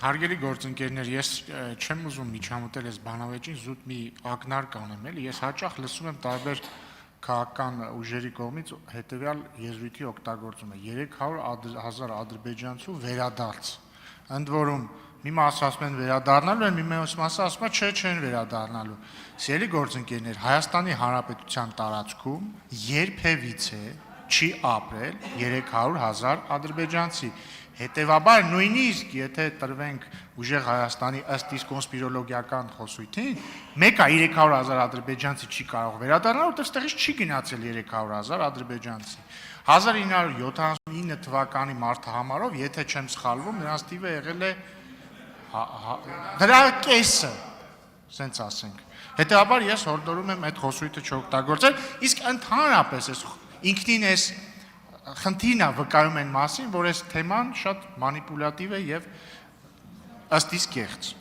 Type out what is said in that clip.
Հարգելի գործընկերներ, ես չեմ ուզում միջամտել այս բանավեճին, զուտ մի ակնարկ անեմ, էլի, ես հաճախ լսում եմ տարբեր քաղաքական ուժերի կողմից հետևյալ եզրույթի օգտագործումը 300,000 ադրբեջանցու վերադարձ։ Ընդ որում մի մասը ասում են վերադառնալու են, մի մասը ասում է չեն վերադառնալու։ Սիրելի գործընկերներ, Հայաստանի Հանրապետության տարածքում երբևիցե չի ապրել 300,000 ադրբեջանցի։ Հետևաբար նույնիսկ եթե տրվենք ուժեղ Հայաստանի ըստ իս կոնսպիրոլոգիական խոսույթին, մեկը 300,000 ադրբեջանցի չի կարող վերադառնալ, որտեղ ստեղից չի գնացել 300,000 ադրբեջանցի։ 1979 թվականի մարտահամարով, եթե չեմ սխալվում, նրանց թիվը եղել է դրա կեսը, սենց ասենք։ Հետևաբար ես հորդորում եմ այդ խոսույթը չօգտագործել, իսկ ընդհանրապես ինքնին այս խնդիրն է վկայում այն մասին, որ այս թեման շատ մանիպուլատիվ է եւ ըստ իս կեղծ։